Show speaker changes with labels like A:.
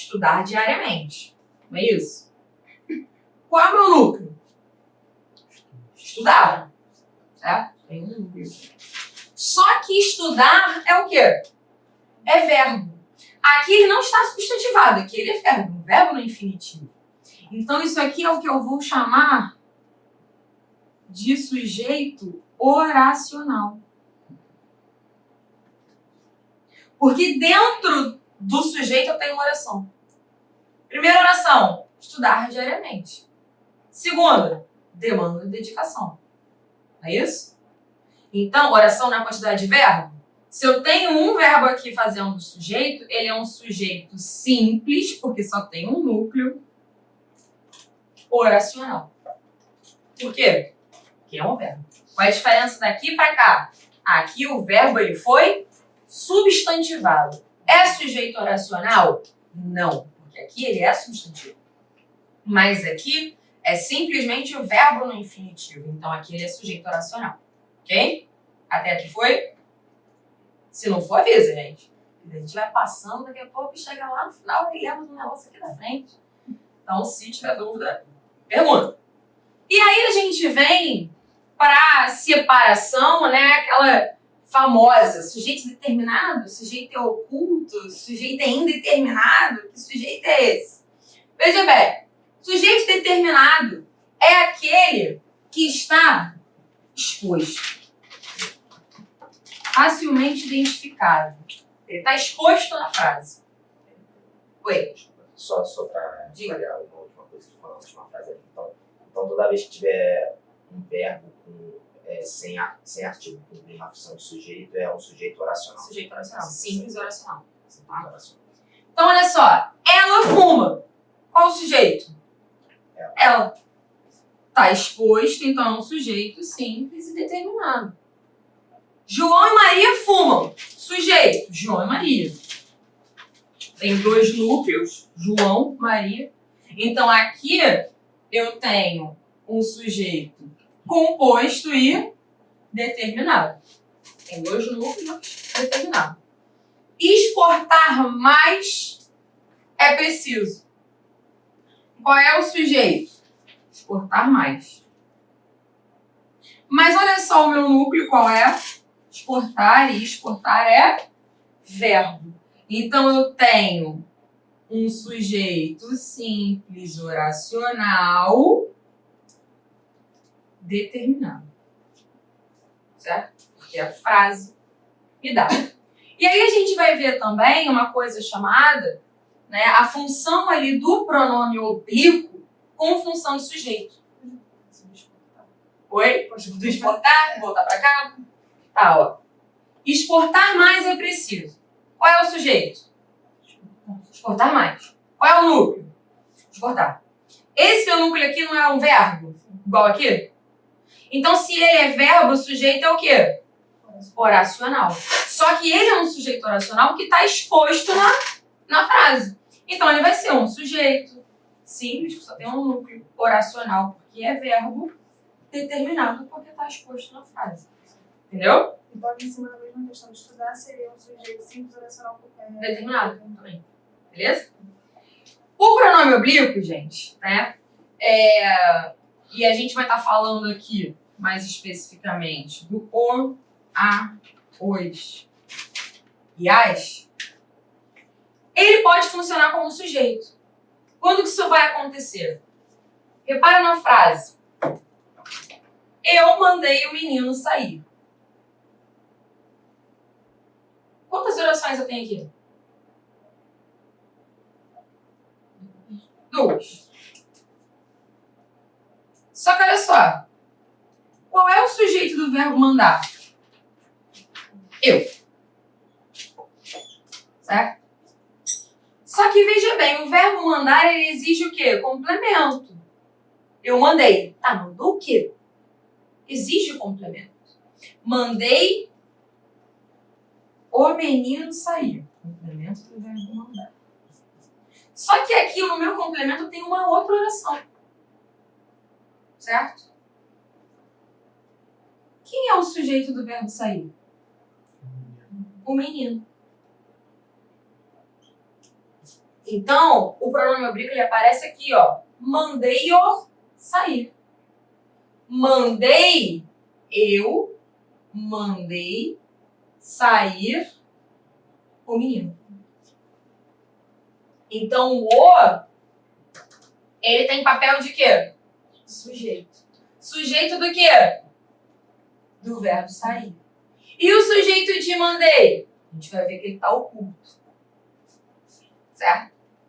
A: Estudar diariamente. Não é isso? Qual é o meu núcleo? Estudar. Certo? Tem um núcleo. Só que estudar é o quê? É verbo. Aqui ele não está substantivado, aqui ele é verbo. Verbo no infinitivo. Então isso aqui é o que eu vou chamar de sujeito oracional. Porque dentro do sujeito eu tenho uma oração. Primeira oração, estudar diariamente. Segunda, demanda de dedicação. É isso? Então, oração na quantidade de verbo. Se eu tenho um verbo aqui fazendo o sujeito, ele é um sujeito simples, porque só tem um núcleo oracional. Por quê? Porque é um verbo. Qual é a diferença daqui para cá? Aqui o verbo ele foi substantivado. É sujeito oracional? Não, porque aqui ele é substantivo. Mas aqui é simplesmente o verbo no infinitivo. Então aqui ele é sujeito oracional. Ok? Até aqui foi? Se não for, avisa, gente. A gente vai passando, daqui a pouco chega lá no final e leva um negócio aqui da frente. Então, se tiver dúvida, pergunta. E aí a gente vem para a separação, né? Aquela famosa, sujeito determinado, sujeito é oculto, sujeito é indeterminado. Que sujeito é esse? Veja bem, sujeito determinado é aquele que está exposto, facilmente identificável. Ele está exposto na frase. Oi?
B: Só para variar uma última coisa que tu falou, uma frase ali. Então, toda vez que tiver um verbo sem artigo, com uma função de sujeito, é um sujeito oracional.
A: Sujeito oracional. Simples oracional.
B: Simples oracional.
A: Então, olha só. Ela fuma. Qual o sujeito? Ela. Está exposto, então é um sujeito simples e determinado. João e Maria fumam. Sujeito, João e Maria. Tem dois núcleos, João, Maria. Então aqui eu tenho um sujeito composto e determinado. Tem dois núcleos, determinado. Exportar mais é preciso. Qual é o sujeito? Exportar mais. Mas olha só o meu núcleo, qual é? Exportar, e exportar é verbo. Então, eu tenho um sujeito simples oracional determinado. Certo? Porque a frase me dá. E aí a gente vai ver também uma coisa chamada, né, a função ali do pronome oblíquo com função de sujeito. Oi? Do exportar, voltar para cá. Tá, ó. Exportar mais é preciso. Qual é o sujeito? Exportar mais. Qual é o núcleo? Exportar. Esse meu núcleo aqui não é um verbo? Igual aqui? Então, se ele é verbo, o sujeito é o quê? Oracional. Só que ele é um sujeito oracional que está exposto na frase. Então, ele vai ser um sujeito simples, que só tem um núcleo oracional, porque é verbo, determinado, porque está exposto na frase. Entendeu?
C: Então, aqui em cima da mesma questão de estudar, seria um sujeito simples oracional
A: determinado também. Beleza? O pronome oblíquo, gente, né? E a gente vai estar falando aqui mais especificamente do o, a, os e as. Ele pode funcionar como sujeito. Quando que isso vai acontecer? Repara na frase. Eu mandei o menino sair. Quantas orações eu tenho aqui? 2. Só que olha só. Qual é o sujeito do verbo mandar? Eu. Certo? Só que veja bem, o verbo mandar ele exige o quê? Complemento. Eu mandei. Tá, mandou o quê? Exige o complemento. Mandei o menino sair. Complemento do verbo mandar. Só que aqui no meu complemento tem uma outra oração. Certo? Quem é o sujeito do verbo sair? O menino. Então, o pronome oblíquo ele aparece aqui, ó. Mandei-o sair. Eu mandei sair o menino. Então, o, ele tem papel de quê? Sujeito. Sujeito do quê? Do verbo sair. E o sujeito de mandei? A gente vai ver que ele está oculto. Certo?